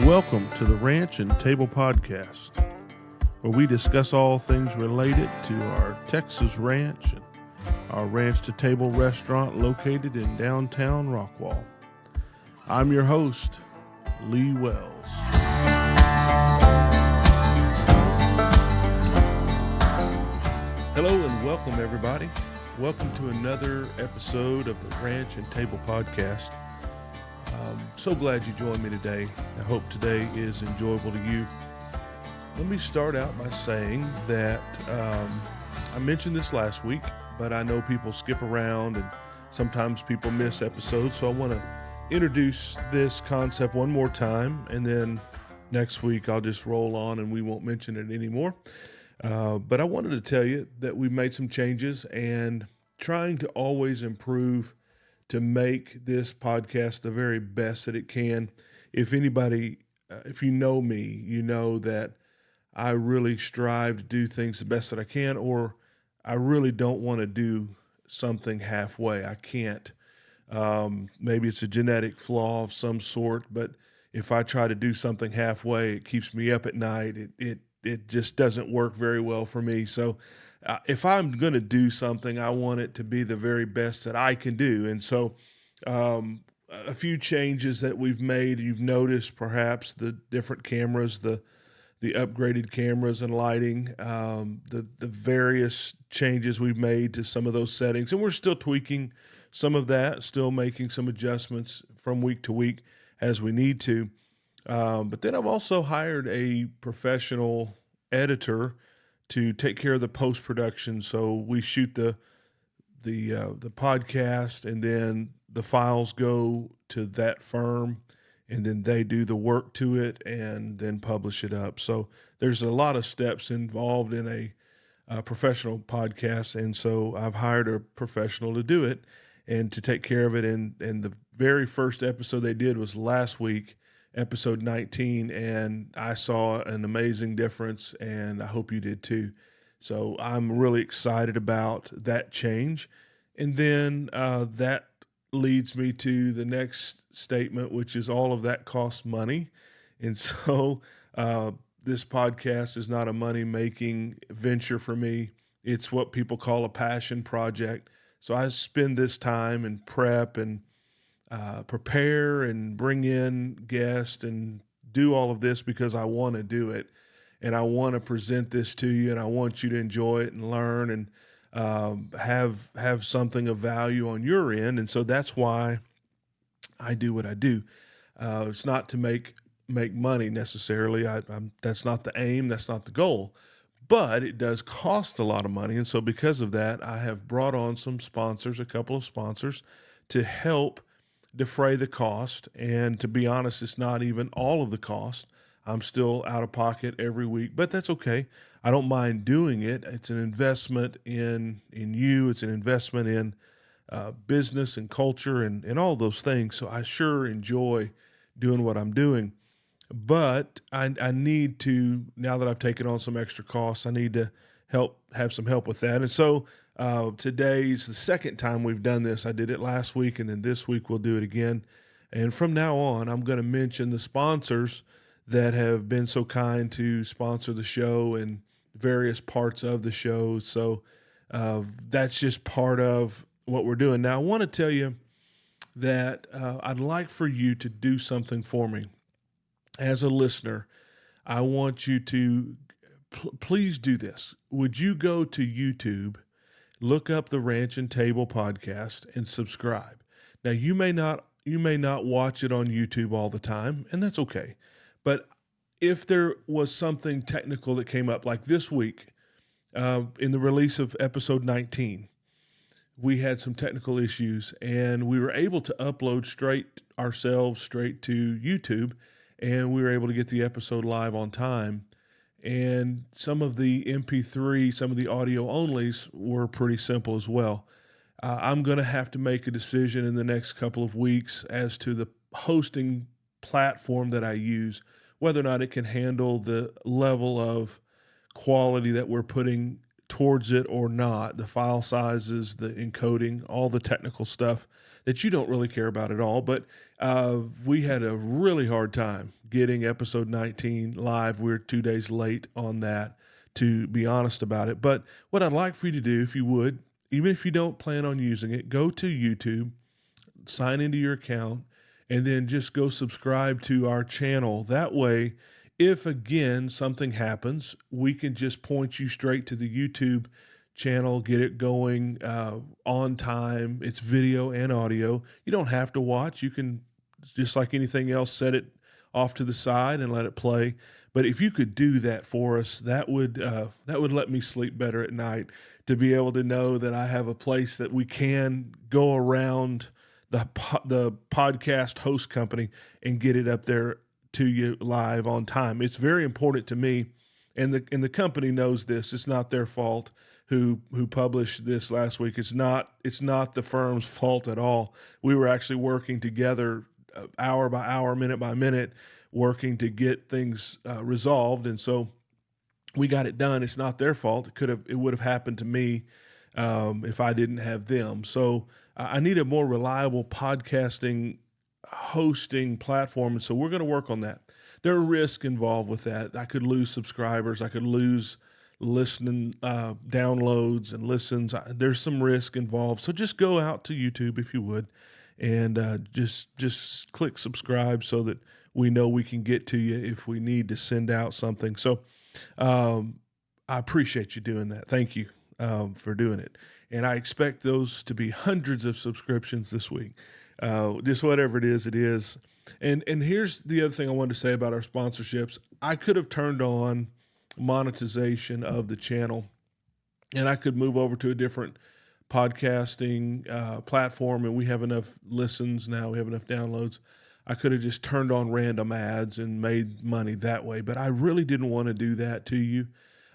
Welcome to the Ranch and Table Podcast, where we discuss all things related to our Texas ranch and our Ranch to Table restaurant located in downtown Rockwall. I'm your host, Lee Wells. Hello and welcome, everybody. Welcome to another episode of the Ranch and Table Podcast. So glad you joined me today. I hope today is enjoyable to you. Let me start out by saying that I mentioned this last week, but I know people skip around and sometimes people miss episodes, so I want to introduce this concept one more time, and then next week I'll just roll on and we won't mention it anymore. But I wanted to tell you that we've made some changes and trying to always improve to make this podcast the very best that it can. If anybody, if you know me, you know that I really strive to do things the best that I can, or I really don't want to do something halfway. I can't. Maybe it's a genetic flaw of some sort, but if I try to do something halfway, it keeps me up at night. It just doesn't work very well for me. So if I'm going to do something, I want it to be the very best that I can do. And so a few changes that we've made, you've noticed perhaps the different cameras, the upgraded cameras and lighting, the various changes we've made to some of those settings. And we're still tweaking some of that, still making some adjustments from week to week as we need to. But then I've also hired a professional editor to take care of the post-production. So we shoot the podcast, and then the files go to that firm, and then they do the work to it and then publish it up. So there's a lot of steps involved in a professional podcast, and so I've hired a professional to do it and to take care of it. And the very first episode they did was last week, episode 19, and I saw an amazing difference, and I hope you did too. So I'm really excited about that change. And then that leads me to the next statement, which is all of that costs money. And so this podcast is not a money-making venture for me. It's what people call a passion project. So I spend this time and prep and prepare and bring in guests and do all of this because I want to do it, and I want to present this to you, and I want you to enjoy it and learn and have something of value on your end. And so that's why I do what I do. It's not to make money necessarily. That's not the aim. That's not the goal. But it does cost a lot of money, and so because of that, I have brought on some sponsors, a couple of sponsors, to help defray the cost. And to be honest, it's not even all of the cost. I'm still out of pocket every week, but that's okay. I don't mind doing it. It's an investment in you. It's an investment in business and culture and all those things. So I sure enjoy doing what I'm doing. But I need to, now that I've taken on some extra costs, I need to have some help with that. And so today's the second time we've done this. I did it last week, and then this week we'll do it again. And from now on, I'm going to mention the sponsors that have been so kind to sponsor the show and various parts of the show. So that's just part of what we're doing. Now, I want to tell you that I'd like for you to do something for me. As a listener, I want you to please do this. Would you go to YouTube, look up the Ranch and Table podcast, and subscribe? Now, you may not watch it on YouTube all the time, and that's okay. But if there was something technical that came up, like this week, in the release of episode 19, we had some technical issues, and we were able to upload straight to YouTube, and we were able to get the episode live on time. And some of the MP3, some of the audio onlys were pretty simple as well. I'm going to have to make a decision in the next couple of weeks as to the hosting platform that I use, whether or not it can handle the level of quality that we're putting towards it or not, the file sizes, the encoding, all the technical stuff that you don't really care about at all. But we had a really hard time getting episode 19 live. We're 2 days late on that, to be honest about it. But what I'd like for you to do, if you would, even if you don't plan on using it, go to YouTube, sign into your account, and then just go subscribe to our channel. That way, if again something happens, we can just point you straight to the YouTube channel, get it going on time. It's video and audio. You don't have to watch. You can, just like anything else, set it off to the side and let it play. But if you could do that for us, that would let me sleep better at night, to be able to know that I have a place that we can go around the podcast host company and get it up there to you live on time. It's very important to me, and the company knows this. It's not their fault who published this last week. It's not the firm's fault at all. We were actually working together hour by hour, minute by minute, working to get things resolved, and so we got it done. It's not their fault. It would have happened to me if I didn't have them. So I need a more reliable podcasting hosting platform, and so we're going to work on that. There are risks involved with that. I could lose subscribers. I could lose listening downloads and listens. There's some risk involved. So just go out to YouTube if you would, and just click subscribe so that we know we can get to you if we need to send out something. So I appreciate you doing that. Thank you for doing it. And I expect those to be hundreds of subscriptions this week. Just whatever it is, it is. And here's the other thing I wanted to say about our sponsorships. I could have turned on monetization of the channel, and I could move over to a different podcasting platform, and we have enough listens now, we have enough downloads. I could have just turned on random ads and made money that way, but I really didn't want to do that to you.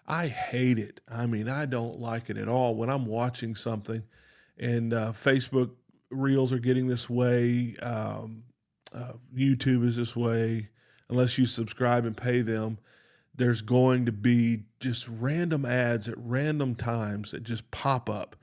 I hate it. I mean, I don't like it at all when I'm watching something, and Facebook Reels are getting this way. YouTube is this way. Unless you subscribe and pay them, there's going to be just random ads at random times that just pop up.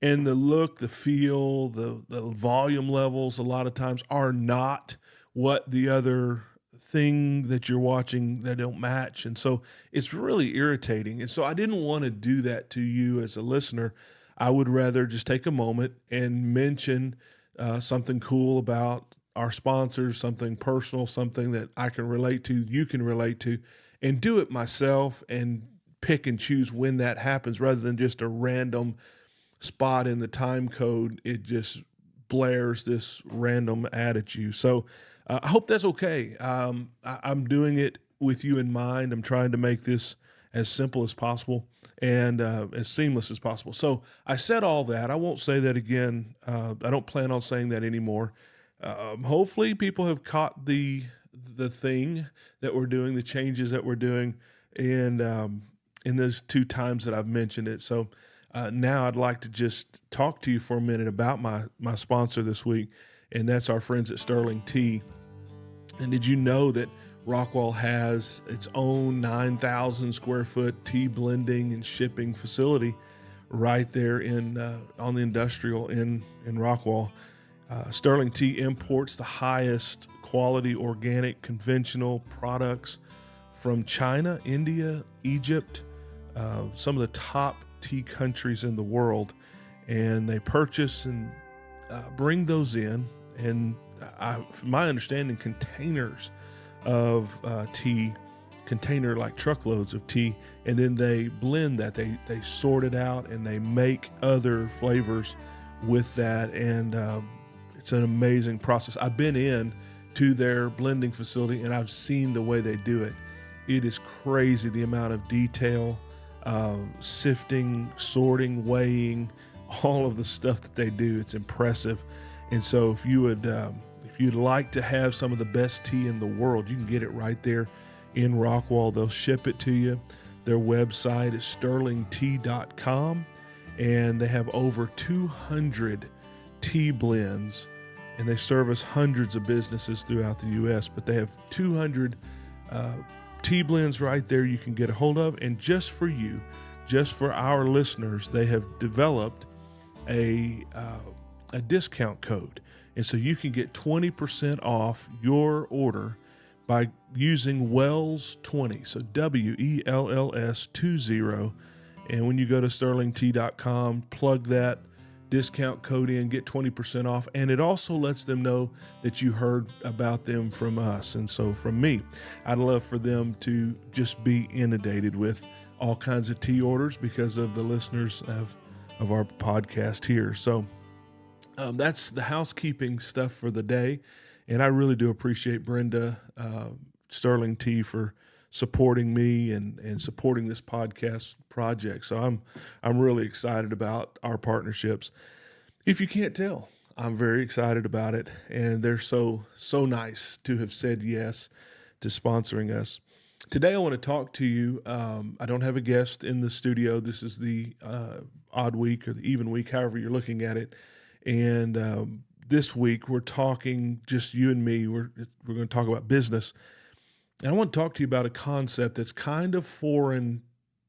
And the look, the feel, the volume levels a lot of times are not what the other thing that you're watching, they don't match. And so it's really irritating. And so I didn't want to do that to you as a listener. I would rather just take a moment and mention something cool about our sponsors, something personal, something that I can relate to, you can relate to, and do it myself and pick and choose when that happens rather than just a random spot in the time code. It just blares this random ad at you. So I hope that's okay. I'm doing it with you in mind. I'm trying to make this as simple as possible and as seamless as possible. So I said all that. I won't say that again. I don't plan on saying that anymore. Hopefully people have caught the thing that we're doing, the changes that we're doing, and in those 2 times that I've mentioned it. So now I'd like to just talk to you for a minute about my sponsor this week, and that's our friends at Sterling Tea. And did you know that Rockwall has its own 9,000 square foot tea blending and shipping facility right there on the industrial in Rockwall? Sterling Tea imports the highest quality organic conventional products from China, India, Egypt, some of the top tea countries in the world, and they purchase and bring those in, and from my understanding, containers of tea, container like truckloads of tea, and then they blend that, they sort it out, and they make other flavors with that, and it's an amazing process. I've been in to their blending facility, and I've seen the way they do it. It is crazy, the amount of detail, sifting, sorting, weighing, all of the stuff that they do. It's impressive. And so if you'd like to have some of the best tea in the world, you can get it right there in Rockwall. They'll ship it to you. Their website is sterlingtea.com, and they have over 200 tea blends, and they service hundreds of businesses throughout the U.S., but they have 200 tea blends right there you can get a hold of. And just for you, just for our listeners, they have developed a discount code. And so you can get 20% off your order by using Wells 20. So WELLS 20. And when you go to sterlingt.com, plug that discount code in, get 20% off. And it also lets them know that you heard about them from us. And so from me, I'd love for them to just be inundated with all kinds of tea orders because of the listeners of our podcast here. So that's the housekeeping stuff for the day. And I really do appreciate Brenda Sterling Tea for supporting me and supporting this podcast project. So I'm really excited about our partnerships. If you can't tell, I'm very excited about it. And they're so nice to have said yes to sponsoring us. Today I want to talk to you. I don't have a guest in the studio. This is the odd week or the even week, however you're looking at it. And this week we're talking just you and me. We're going to talk about business. And I want to talk to you about a concept that's kind of foreign.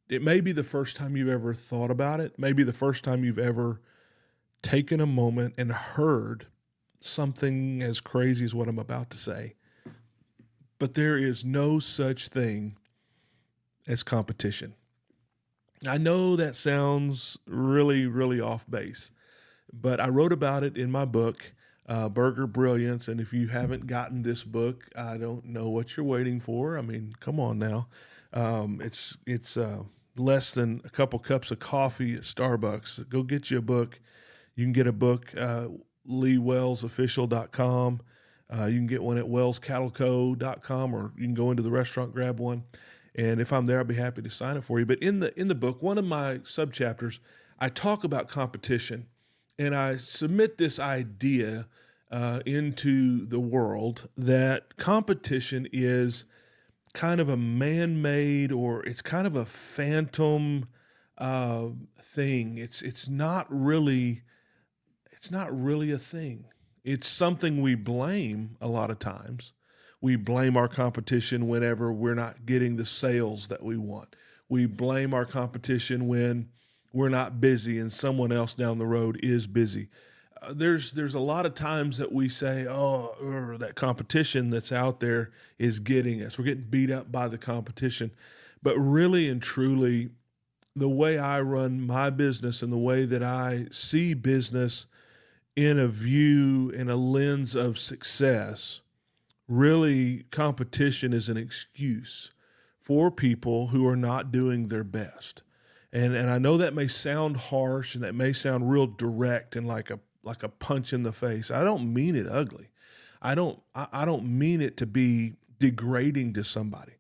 It may be the first time you've ever thought about it. Maybe the first time you've ever taken a moment and heard something as crazy as what I'm about to say. But there is no such thing as competition. I know that sounds really, really off base, but I wrote about it in my book, Burger Brilliance. And if you haven't gotten this book, I don't know what you're waiting for. I mean, come on now. It's less than a couple cups of coffee at Starbucks. Go get you a book. You can get a book, LeeWellsOfficial.com. You can get one at WellsCattleCo.com, or you can go into the restaurant, grab one. And if I'm there, I'll be happy to sign it for you. But in the book, one of my subchapters, I talk about competition. And I submit this idea into the world that competition is kind of a man-made, or it's kind of a phantom thing. It's not really a thing. It's something we blame a lot of times. We blame our competition whenever we're not getting the sales that we want. We blame our competition when we're not busy and someone else down the road is busy. There's a lot of times that we say, that competition that's out there is getting us. We're getting beat up by the competition. But really and truly, the way I run my business and the way that I see business in a view, in a lens of success, really competition is an excuse for people who are not doing their best. And I know that may sound harsh and that may sound real direct and like a punch in the face. I don't mean it ugly. I don't mean it to be degrading to somebody.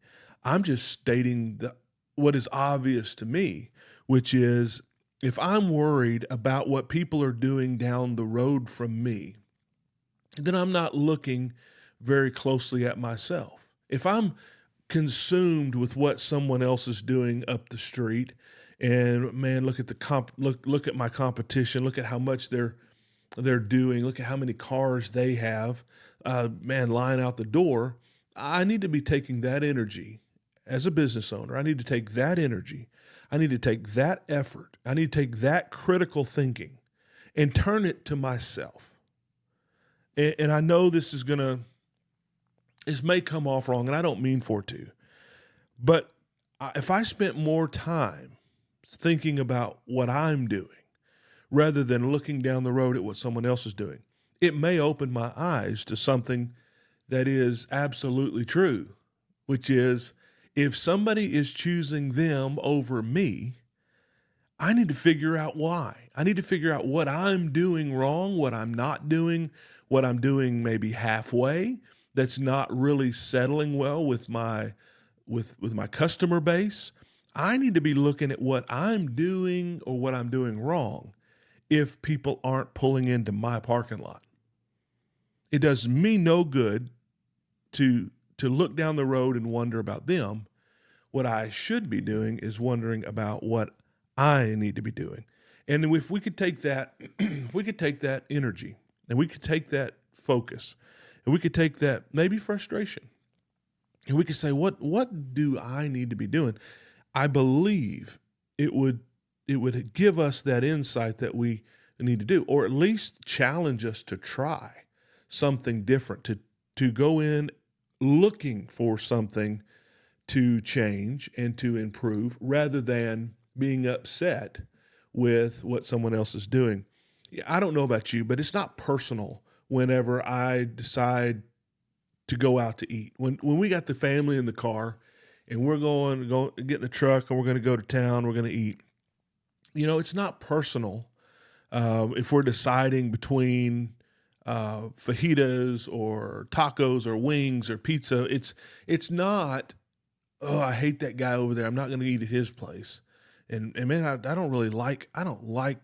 I'm just stating what is obvious to me, which is if I'm worried about what people are doing down the road from me, then I'm not looking very closely at myself. If I'm consumed with what someone else is doing up the street, and man, look at look at my competition. Look at how much they're doing. Look at how many cars they have. Lying out the door. I need to be taking that energy as a business owner. I need to take that energy. I need to take that effort. I need to take that critical thinking and turn it to myself. And I know this may come off wrong, and I don't mean for it to, but if I spent more time thinking about what I'm doing rather than looking down the road at what someone else is doing, it may open my eyes to something that is absolutely true, which is if somebody is choosing them over me, I need to figure out why. I need to figure out what I'm doing wrong, what I'm not doing, what I'm doing maybe halfway that's not really settling well with my customer base. I need to be looking at what I'm doing or what I'm doing wrong if people aren't pulling into my parking lot. It does me no good to look down the road and wonder about them. What I should be doing is wondering about what I need to be doing. And if we could take that, we could take that energy and we could take that focus and we could take that maybe frustration and we could say, what do I need to be doing? I believe it would give us that insight that we need to do, or at least challenge us to try something different, to go in looking for something to change and to improve rather than being upset with what someone else is doing. Yeah, I don't know about you, but it's not personal whenever I decide to go out to eat. When we got the family in the car and we're going to go get in the truck and we're going to go to town, we're going to eat. It's not personal if we're deciding between fajitas or tacos or wings or pizza. It's not. Oh, I hate that guy over there. I'm not going to eat at his place. And man, I don't really like. I don't like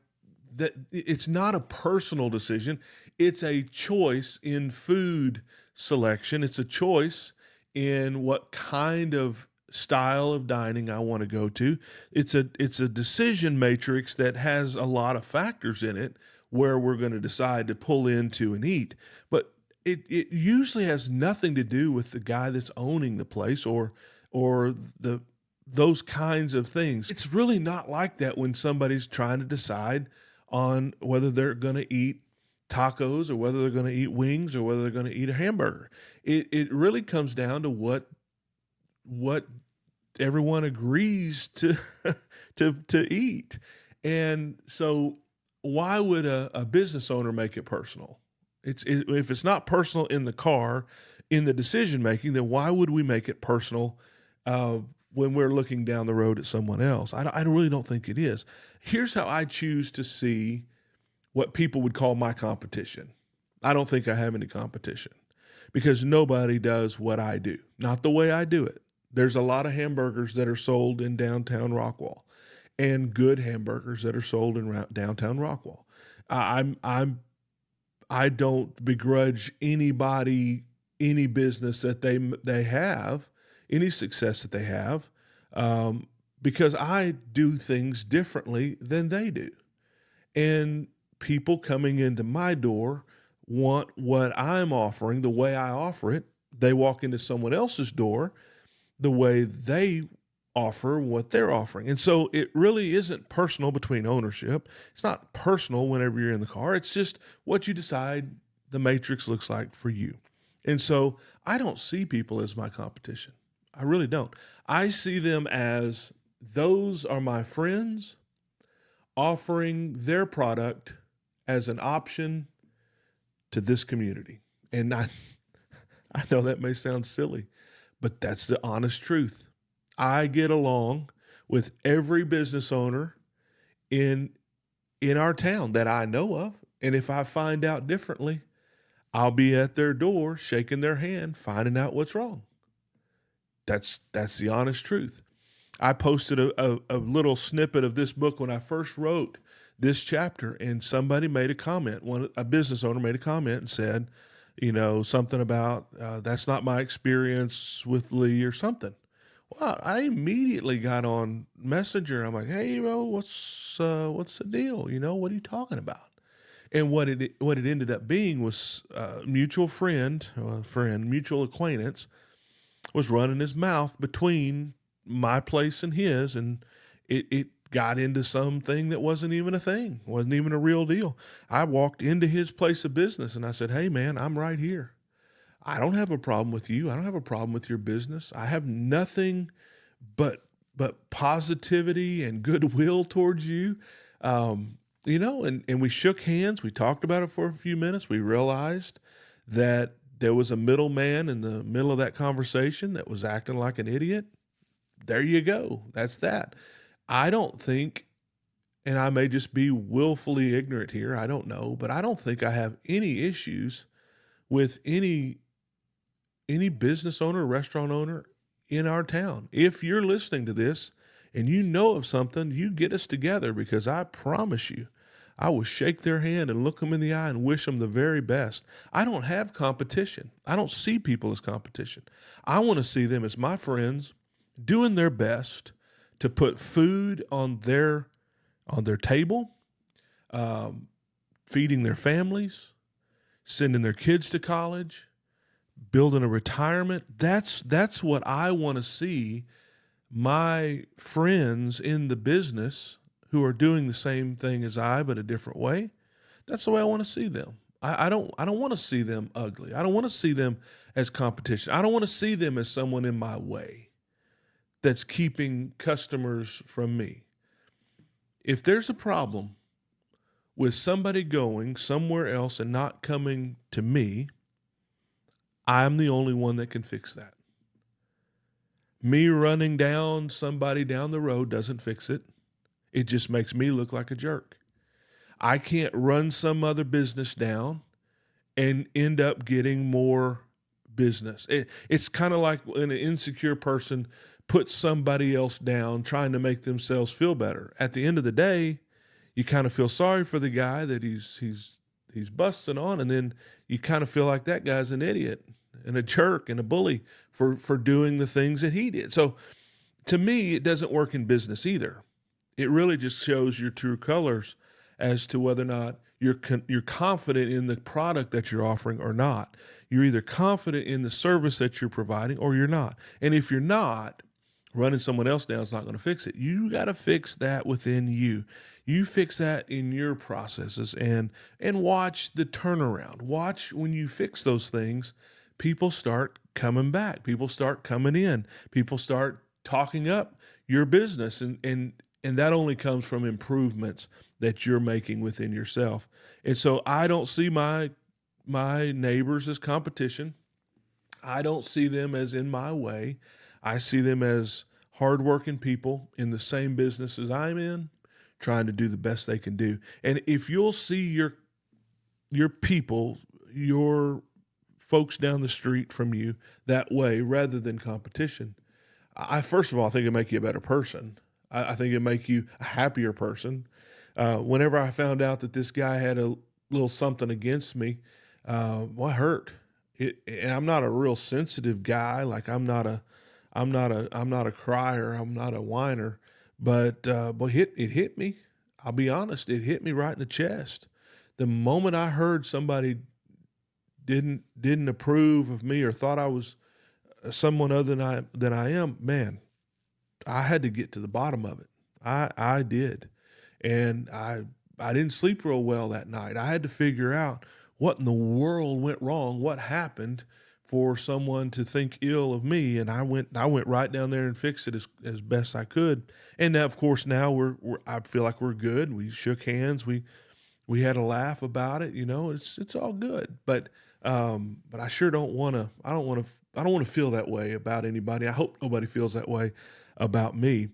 that. It's not a personal decision. It's a choice in food selection. It's a choice in what kind of style of dining I want to go to. It's a decision matrix that has a lot of factors in it where we're going to decide to pull into and eat. But it usually has nothing to do with the guy that's owning the place or those kinds of things. It's really not like that when somebody's trying to decide on whether they're going to eat tacos or whether they're going to eat wings or whether they're going to eat a hamburger. It really comes down to what everyone agrees to to eat. And so why would a business owner make it personal? If it's not personal in the car, in the decision making, then why would we make it personal when we're looking down the road at someone else? I really don't think it is. Here's how I choose to see what people would call my competition. I don't think I have any competition because nobody does what I do, not the way I do it. There's a lot of hamburgers that are sold in downtown Rockwall, and good hamburgers that are sold in downtown Rockwall. I don't begrudge anybody any business that they have, any success that they have, because I do things differently than they do, and people coming into my door want what I'm offering the way I offer it. They walk into someone else's door the way they offer what they're offering. And so it really isn't personal between ownership. It's not personal whenever you're in the car. It's just what you decide the matrix looks like for you. And so I don't see people as my competition. I really don't. I see them as those are my friends offering their product as an option to this community. And I know that may sound silly, but that's the honest truth. I get along with every business owner in our town that I know of. And if I find out differently, I'll be at their door, shaking their hand, finding out what's wrong. That's the honest truth. I posted a little snippet of this book when I first wrote this chapter, and somebody made a comment. A business owner made a comment and said, something about that's not my experience with Lee or something. Well, I immediately got on Messenger. I'm like, hey, what's the deal? What are you talking about? And what it ended up being was mutual mutual acquaintance was running his mouth between my place and his, and it got into something that wasn't even a thing, wasn't even a real deal. I walked into his place of business and I said, hey man, I'm right here. I don't have a problem with you. I don't have a problem with your business. I have nothing but positivity and goodwill towards you. And we shook hands. We talked about it for a few minutes. We realized that there was a middleman in the middle of that conversation that was acting like an idiot. There you go. That's that. I don't think, and I may just be willfully ignorant here, I don't know, but I don't think I have any issues with any business owner, restaurant owner in our town. If you're listening to this and you know of something, you get us together, because I promise you, I will shake their hand and look them in the eye and wish them the very best. I don't have competition. I don't see people as competition. I want to see them as my friends doing their best to put food on their table, feeding their families, sending their kids to college, building a retirement. That's what I want to see my friends in the business who are doing the same thing as I, but a different way. That's the way I want to see them. I don't want to see them ugly. I don't want to see them as competition. I don't want to see them as someone in my way that's keeping customers from me. If there's a problem with somebody going somewhere else and not coming to me, I'm the only one that can fix that. Me running down somebody down the road doesn't fix it. It just makes me look like a jerk. I can't run some other business down and end up getting more business. It's kind of like when an insecure person puts somebody else down trying to make themselves feel better. At the end of the day, you kind of feel sorry for the guy that he's busting on, and then you kind of feel like that guy's an idiot and a jerk and a bully for doing the things that he did. So to me, it doesn't work in business either. It really just shows your true colors as to whether or not you're confident in the product that you're offering or not. You're either confident in the service that you're providing or you're not. And if you're not, running someone else down is not going to fix it. You got to fix that within you. You fix that in your processes and watch the turnaround. Watch when you fix those things, people start coming back. People start coming in. People start talking up your business, and that only comes from improvements that you're making within yourself. And so I don't see my neighbors as competition. I don't see them as in my way. I see them as hardworking people in the same business as I'm in, trying to do the best they can do. And if you'll see your people, your folks down the street from you that way rather than competition, I first of all, I think it'll make you a better person. I think it'll make you a happier person. Whenever I found out that this guy had a little something against me, well, it hurt. And I'm not a real sensitive guy. Like I'm not a crier. I'm not a whiner. But it hit me. I'll be honest. It hit me right in the chest. The moment I heard somebody didn't approve of me or thought I was someone other than I am, man, I had to get to the bottom of it. I did. And I didn't sleep real well that night. I had to figure out what in the world went wrong, what happened for someone to think ill of me. And I went right down there and fixed it as best I could. And now, of course, now I feel like we're good. We shook hands. We had a laugh about it. It's all good. But I sure don't want to. I don't want to feel that way about anybody. I hope nobody feels that way about me,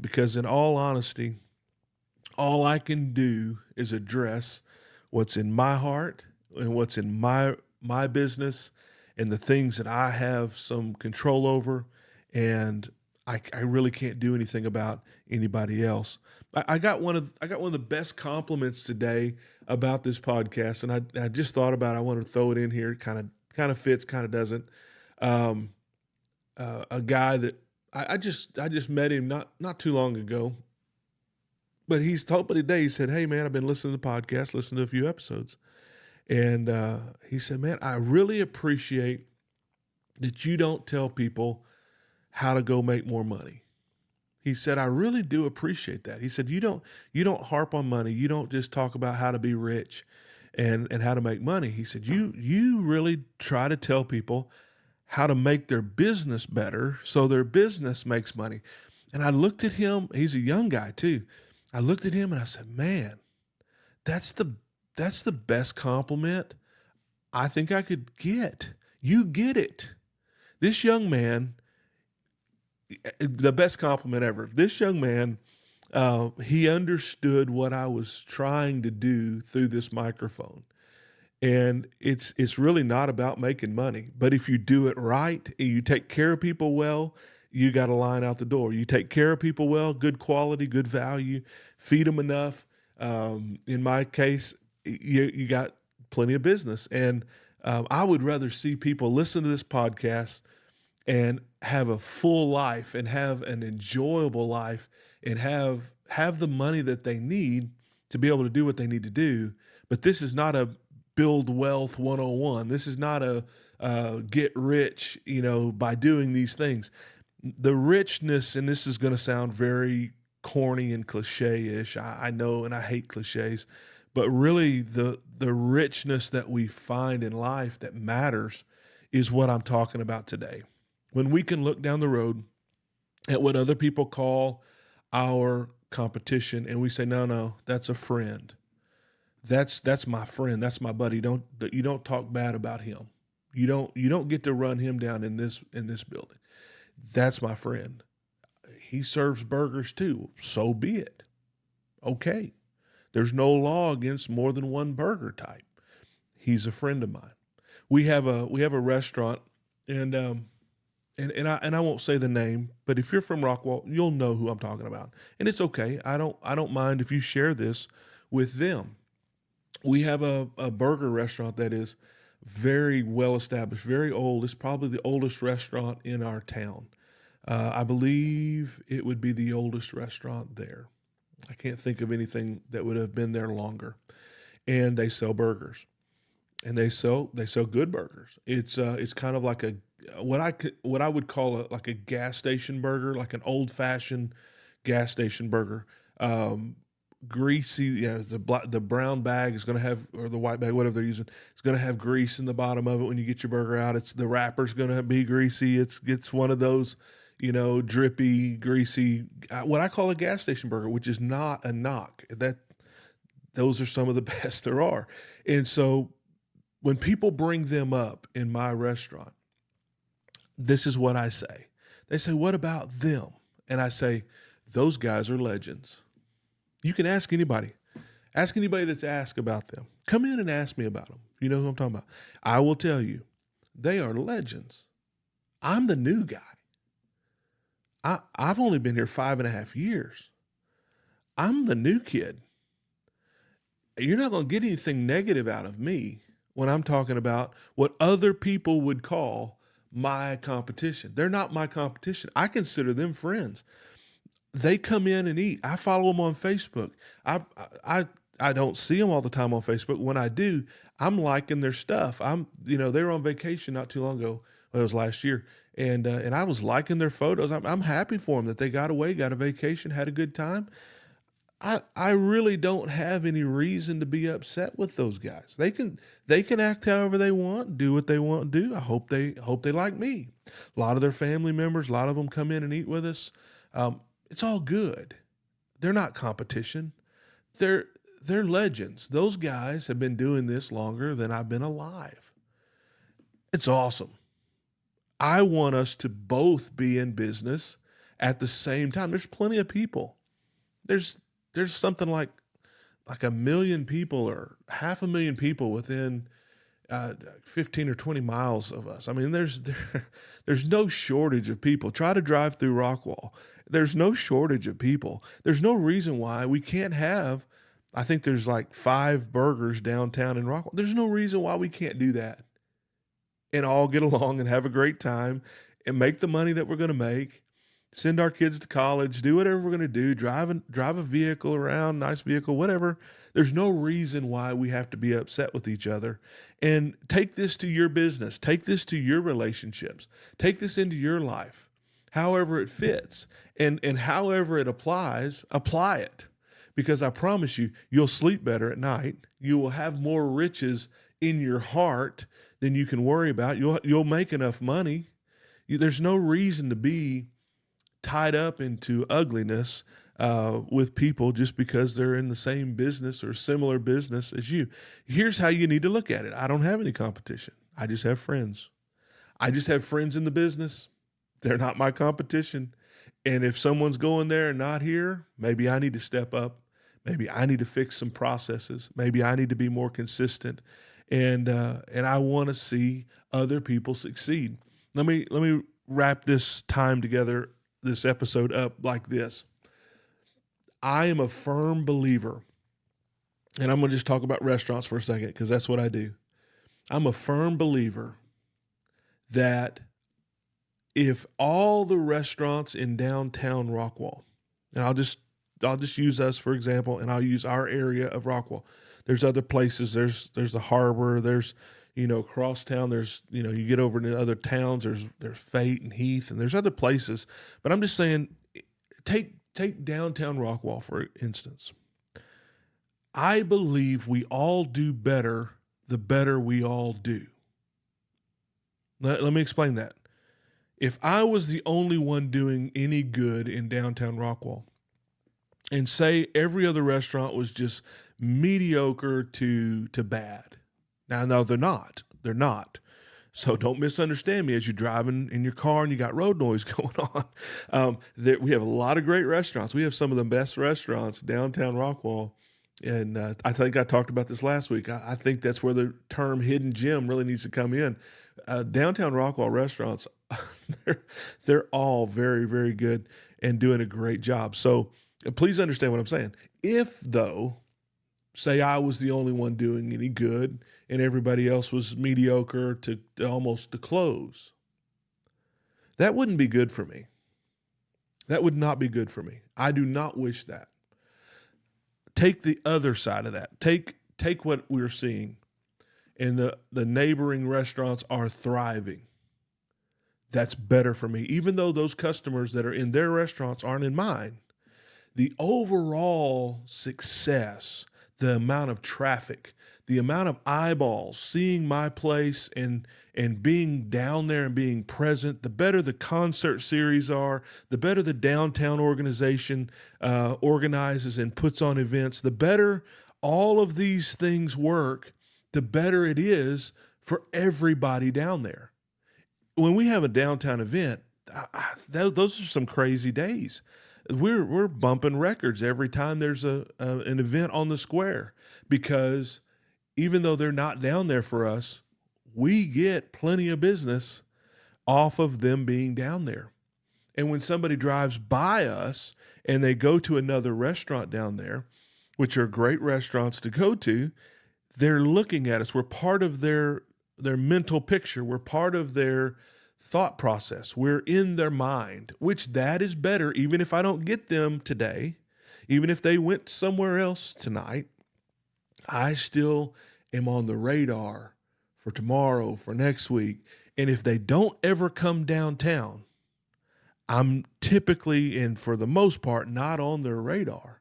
because in all honesty, all I can do is address what's in my heart and what's in my business and the things that I have some control over, and I really can't do anything about anybody else. I got one of the best compliments today about this podcast, and I just thought about it. I wanted to throw it in here. Kind of fits, kind of doesn't. A guy that I just met him not too long ago, but he's told me today. He said, "Hey man, I've been listening to the podcast, listening to a few episodes," and he said, "Man, I really appreciate that you don't tell people how to go make more money." He said, "I really do appreciate that." He said, "You don't harp on money. You don't just talk about how to be rich and how to make money." He said, "You really try to tell people how to make their business better so their business makes money." And I looked at him. He's a young guy too. I looked at him and I said, "Man, that's the best compliment I think I could get. You get it." This young man, the best compliment ever. This young man, he understood what I was trying to do through this microphone. And it's really not about making money. But if you do it right and you take care of people well, you got a line out the door. You take care of people well, good quality, good value, feed them enough. In my case, you got plenty of business. And I would rather see people listen to this podcast and have a full life and have an enjoyable life and have the money that they need to be able to do what they need to do. But this is not a build wealth 101. This is not a get rich, by doing these things. The richness, and this is going to sound very corny and cliche-ish. I know, and I hate cliches, but really the the richness that we find in life that matters is what I'm talking about today. When we can look down the road at what other people call our competition and we say, no, that's a friend. That's my friend. That's my buddy. You don't talk bad about him. You don't get to run him down in this building. That's my friend. He serves burgers too. So be it. Okay. There's no law against more than one burger type. He's a friend of mine. We have a restaurant, and I won't say the name, but if you're from Rockwall, you'll know who I'm talking about, and it's okay. I don't mind if you share this with them. We have a burger restaurant that is very well established, very old. It's probably the oldest restaurant in our town. I believe it would be the oldest restaurant there. I can't think of anything that would have been there longer. And they sell burgers, and they sell good burgers. It's kind of like what I would call like a gas station burger, like an old fashioned gas station burger. Greasy, the brown bag is going to have, or the white bag, whatever they're using, it's going to have grease in the bottom of it when you get your burger out. It's the wrapper's going to be greasy. It's one of those, drippy, greasy, what I call a gas station burger, which is not a knock. Those are some of the best there are. And so when people bring them up in my restaurant, this is what I say. They say, "What about them?" And I say, "Those guys are legends." You can ask anybody. Ask anybody that's asked about them. Come in and ask me about them. You know who I'm talking about. I will tell you, they are legends. I'm the new guy. I've only been here 5.5 years. I'm the new kid. You're not going to get anything negative out of me when I'm talking about what other people would call my competition. They're not my competition. I consider them friends. They come in and eat. I follow them on Facebook. I don't see them all the time on Facebook. When I do, I'm liking their stuff. They were on vacation not too long ago. Well, it was last year, and I was liking their photos. I'm happy for them that they got away, got a vacation, had a good time. I really don't have any reason to be upset with those guys. They can act however they want, do what they want to do. I hope they like me. A lot of their family members, a lot of them come in and eat with us. It's all good. They're not competition. They're legends. Those guys have been doing this longer than I've been alive. It's awesome. I want us to both be in business at the same time. There's plenty of people. There's something like 1 million people or 500,000 people within 15 or 20 miles of us. I mean, there's no shortage of people. Try to drive through Rockwall. There's no shortage of people. There's no reason why we can't have, I think there's like 5 burgers downtown in Rockwall. There's no reason why we can't do that and all get along and have a great time and make the money that we're going to make, send our kids to college, do whatever we're going to do, drive a vehicle around, nice vehicle, whatever. There's no reason why we have to be upset with each other. And take this to your business. Take this to your relationships. Take this into your life. However it fits and however it applies, apply it. Because I promise you, you'll sleep better at night. You will have more riches in your heart than you can worry about. You'll make enough money. There's no reason to be tied up into ugliness with people just because they're in the same business or similar business as you. Here's how you need to look at it. I don't have any competition. I just have friends. I just have friends in the business. They're not my competition. And if someone's going there and not here, maybe I need to step up. Maybe I need to fix some processes. Maybe I need to be more consistent. And I want to see other people succeed. Let me wrap this time together, this episode up like this. I am a firm believer, and I'm going to just talk about restaurants for a second because that's what I do. I'm a firm believer that if all the restaurants in downtown Rockwall, and I'll just use us for example, and I'll use our area of Rockwall. There's other places. There's the harbor. There's crosstown. There's you get over into other towns. There's Fate and Heath, and there's other places. But I'm just saying, take downtown Rockwall for instance. I believe we all do better the better we all do. Let me explain that. If I was the only one doing any good in downtown Rockwall, and say every other restaurant was just mediocre to bad. Now, no, they're not. They're not. So don't misunderstand me as you're driving in your car and you got road noise going on. We have a lot of great restaurants. We have some of the best restaurants downtown Rockwall. And I think I talked about this last week. I think that's where the term hidden gem really needs to come in. Downtown Rockwall restaurants, they're all very, very good and doing a great job. So please understand what I'm saying. If, though, say I was the only one doing any good and everybody else was mediocre to almost to close, that wouldn't be good for me. That would not be good for me. I do not wish that. Take the other side of that. Take what we're seeing, and the neighboring restaurants are thriving. That's better for me. Even though those customers that are in their restaurants aren't in mine, the overall success, the amount of traffic, the amount of eyeballs seeing my place and being down there and being present, the better the concert series are, the better the downtown organization organizes and puts on events, the better all of these things work, the better it is for everybody down there. When we have a downtown event, those are some crazy days. We're bumping records every time there's an event on the square, because even though they're not down there for us, we get plenty of business off of them being down there. And when somebody drives by us and they go to another restaurant down there, which are great restaurants to go to, they're looking at us. We're part of their mental picture. We're part of their thought process. We're in their mind, which that is better. Even if I don't get them today, even if they went somewhere else tonight, I still am on the radar for tomorrow, for next week. And if they don't ever come downtown, I'm typically, and for the most part, not on their radar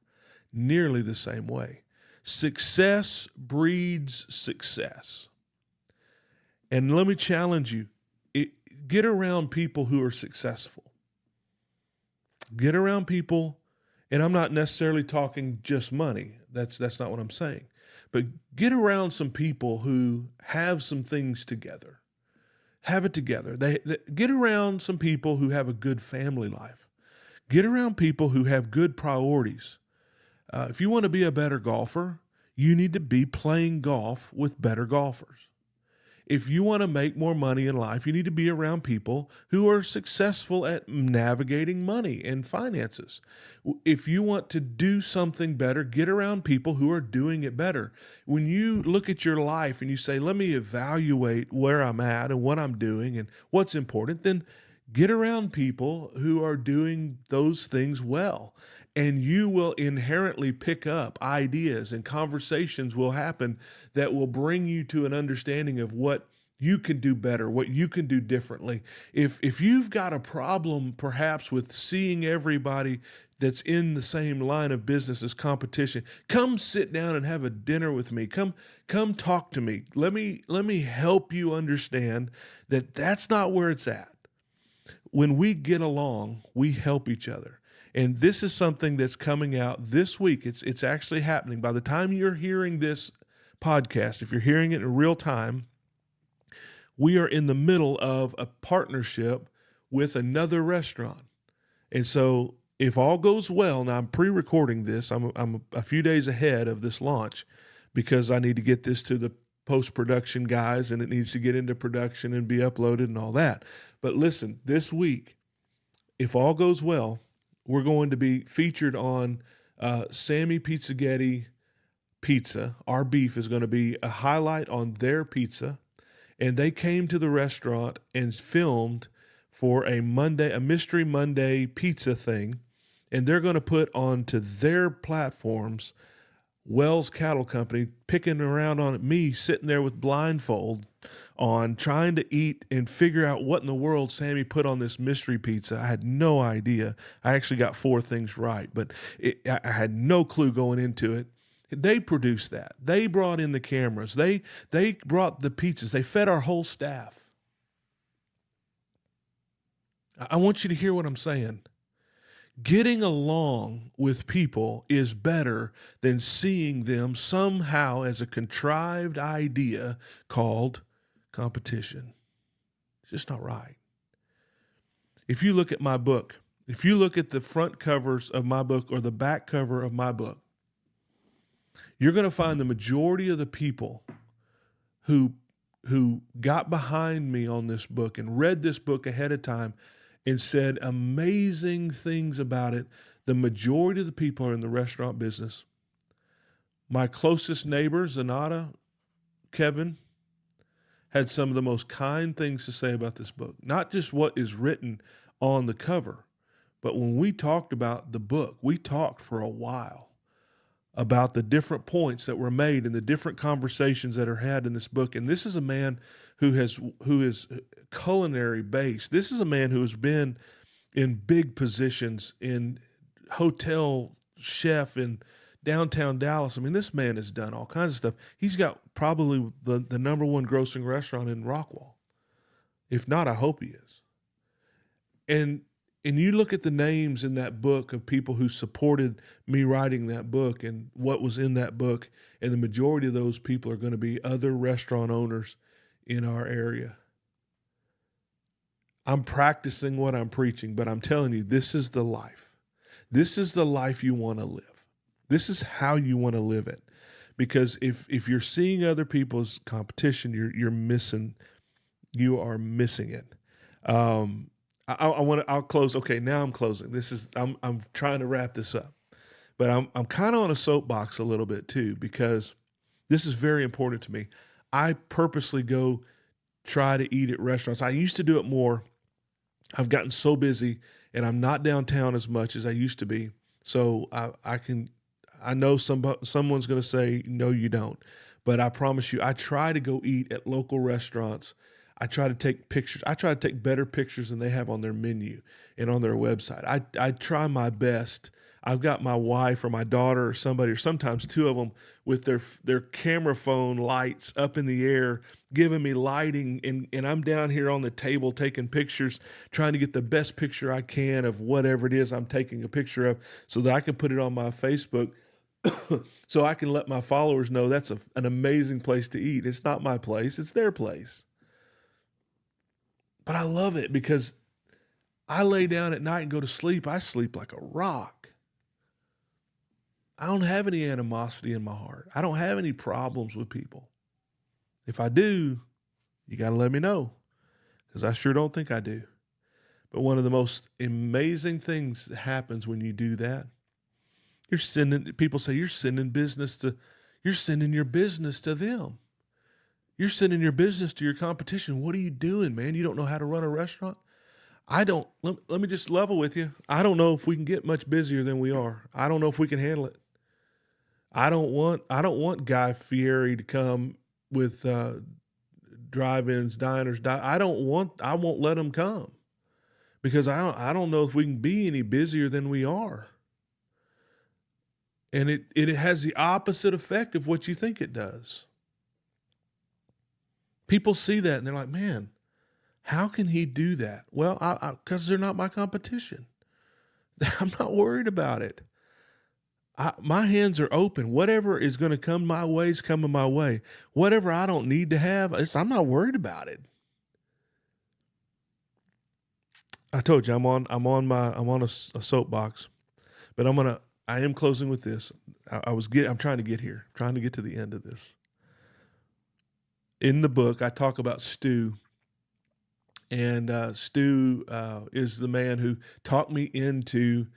nearly the same way. Success breeds success. And let me challenge you. Get around people who are successful. Get around people, and I'm not necessarily talking just money. That's not what I'm saying. But get around some people who have some things together. Have it together. Get around some people who have a good family life. Get around people who have good priorities. If you want to be a better golfer, you need to be playing golf with better golfers. If you want to make more money in life, you need to be around people who are successful at navigating money and finances. If you want to do something better, get around people who are doing it better. When you look at your life and you say, let me evaluate where I'm at and what I'm doing and what's important, then get around people who are doing those things well. And you will inherently pick up ideas, and conversations will happen that will bring you to an understanding of what you can do better, what you can do differently. If you've got a problem perhaps with seeing everybody that's in the same line of business as competition, come sit down and have a dinner with me. Come talk to me. Let me help you understand that that's not where it's at. When we get along, we help each other. And this is something that's coming out this week. It's actually happening. By the time you're hearing this podcast, if you're hearing it in real time, we are in the middle of a partnership with another restaurant. And so if all goes well, now I'm pre-recording this. I'm a few days ahead of this launch because I need to get this to the post-production guys, and it needs to get into production and be uploaded and all that. But listen, this week, if all goes well, we're going to be featured on Sammy Pizzaghetti Pizza. Our beef is going to be a highlight on their pizza. And they came to the restaurant and filmed for a Mystery Monday pizza thing. And they're going to put onto their platforms Wells Cattle Company picking around on me, sitting there with blindfold on, trying to eat and figure out what in the world Sammy put on this mystery pizza. I had no idea. I actually got 4 things right, but I had no clue going into it. They produced that. They brought in the cameras. They brought the pizzas. They fed our whole staff. I want you to hear what I'm saying. Getting along with people is better than seeing them somehow as a contrived idea called competition. It's just not right. If you look at my book, if you look at the front covers of my book or the back cover of my book, you're going to find the majority of the people who got behind me on this book and read this book ahead of time and said amazing things about it. The majority of the people are in the restaurant business. My closest neighbor, Zanata, Kevin, had some of the most kind things to say about this book. Not just what is written on the cover, but when we talked about the book, we talked for a while about the different points that were made and the different conversations that are had in this book. And this is a man who is culinary based. This is a man who has been in big positions in hotel chef in downtown Dallas. I mean, this man has done all kinds of stuff. He's got probably the number one grossing restaurant in Rockwall. If not, I hope he is. And you look at the names in that book of people who supported me writing that book and what was in that book, and the majority of those people are going to be other restaurant owners in our area. I'm practicing what I'm preaching, but I'm telling you, this is the life. This is the life you want to live. This is how you want to live it. Because if you're seeing other people's competition, you're missing. You are missing it. I'll close. Okay, now I'm closing. I'm trying to wrap this up, but I'm kind of on a soapbox a little bit too, because this is very important to me. I purposely go try to eat at restaurants. I used to do it more. I've gotten so busy and I'm not downtown as much as I used to be. So I know someone's going to say, no, you don't, but I promise you, I try to go eat at local restaurants. I try to take pictures. I try to take better pictures than they have on their menu and on their website. I try my best. I've got my wife or my daughter or somebody, or sometimes two of them, with their camera phone lights up in the air, giving me lighting, and I'm down here on the table taking pictures, trying to get the best picture I can of whatever it is I'm taking a picture of, so that I can put it on my Facebook, so I can let my followers know that's an amazing place to eat. It's not my place, it's their place. But I love it because I lay down at night and go to sleep. I sleep like a rock. I don't have any animosity in my heart. I don't have any problems with people. If I do, you got to let me know, because I sure don't think I do. But one of the most amazing things that happens when you do that, people say you're sending your business to them. You're sending your business to your competition. What are you doing, man? You don't know how to run a restaurant? I don't. Let me just level with you. I don't know if we can get much busier than we are. I don't know if we can handle it. I don't want Guy Fieri to come with drive-ins, diners. I won't let him come, because I don't know if we can be any busier than we are. And it has the opposite effect of what you think it does. People see that and they're like, man, how can he do that? Well, because they're not my competition. I'm not worried about it. My hands are open. Whatever is going to come my way is coming my way. Whatever I don't need to have, I'm not worried about it. I told you I'm on a soapbox, but I am closing with this. I'm trying to get here, trying to get to the end of this. In the book, I talk about Stu, and Stu is the man who talked me into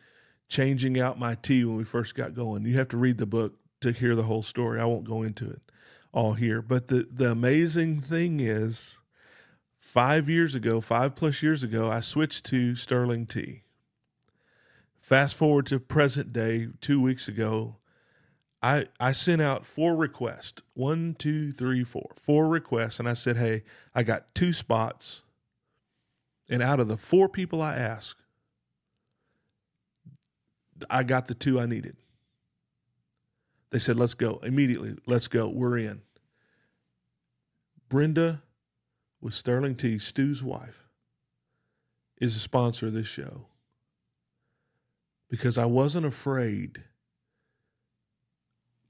changing out my tea when we first got going. You have to read the book to hear the whole story. I won't go into it all here. But the amazing thing is, 5+ years ago, I switched to Sterling tea. Fast forward to present day, 2 weeks ago, I sent out 4 requests. 1, 2, 3, 4. 4 requests. And I said, hey, I got 2 spots. And out of the 4 people I asked, I got the 2 I needed. They said, let's go. Immediately, let's go. We're in. Brenda with Sterling T, Stu's wife, is a sponsor of this show because I wasn't afraid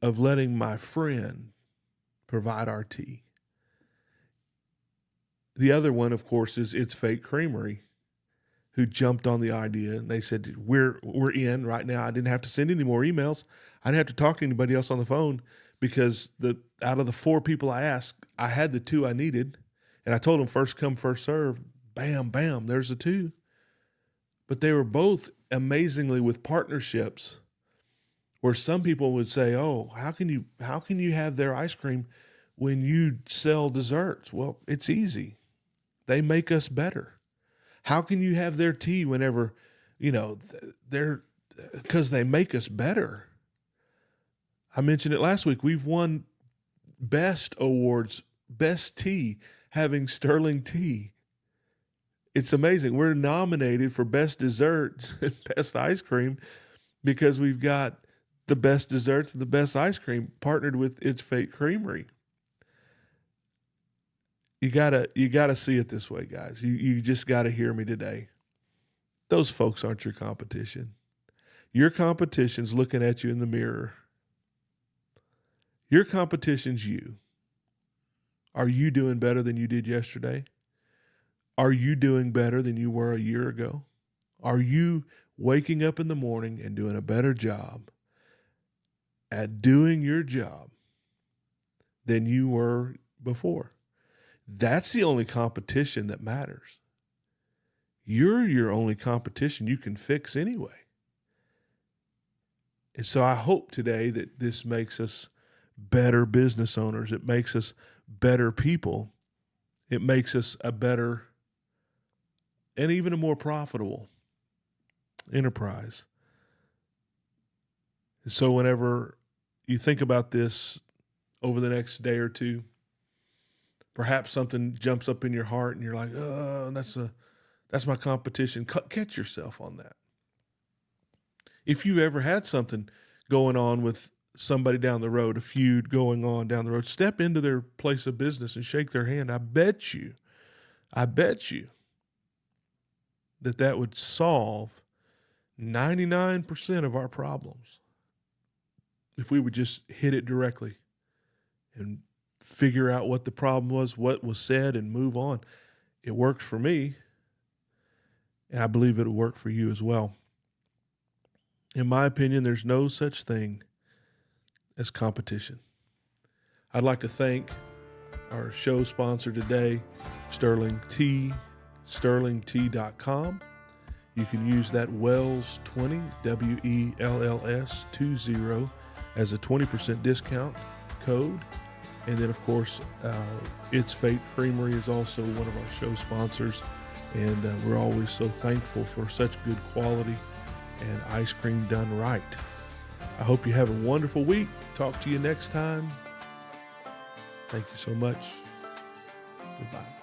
of letting my friend provide our tea. The other one, of course, is It's Fake Creamery, who jumped on the idea, and they said, we're in right now. I didn't have to send any more emails. I didn't have to talk to anybody else on the phone because out of the 4 people I asked, I had the 2 I needed, and I told them first come, first serve. Bam, bam, there's the 2. But they were both amazingly with partnerships where some people would say, oh, how can you have their ice cream when you sell desserts? Well, it's easy. They make us better. How can you have their tea whenever, because they make us better? I mentioned it last week. We've won best awards, best tea, having Sterling tea. It's amazing. We're nominated for best desserts and best ice cream because we've got the best desserts and the best ice cream partnered with It's Fake Creamery. You gotta see it this way, guys. You just gotta hear me today. Those folks aren't your competition. Your competition's looking at you in the mirror. Your competition's you. Are you doing better than you did yesterday? Are you doing better than you were a year ago? Are you waking up in the morning and doing a better job at doing your job than you were before? That's the only competition that matters. You're your only competition you can fix anyway. And so I hope today that this makes us better business owners. It makes us better people. It makes us a better and even a more profitable enterprise. And so whenever you think about this over the next day or two, perhaps something jumps up in your heart and you're like, oh, that's my competition. Catch yourself on that. If you ever had something going on with somebody down the road, a feud going on down the road, step into their place of business and shake their hand. I bet you that would solve 99% of our problems if we would just hit it directly and figure out what the problem was, what was said, and move on. It worked for me, and I believe it'll work for you as well. In my opinion, there's no such thing as competition. I'd like to thank our show sponsor today, Sterling Tea, sterlingtea.com. You can use that WELLS20, WELLS 20, as a 20% discount code. And then, of course, It's Fake Creamery is also one of our show sponsors. And we're always so thankful for such good quality and ice cream done right. I hope you have a wonderful week. Talk to you next time. Thank you so much. Goodbye.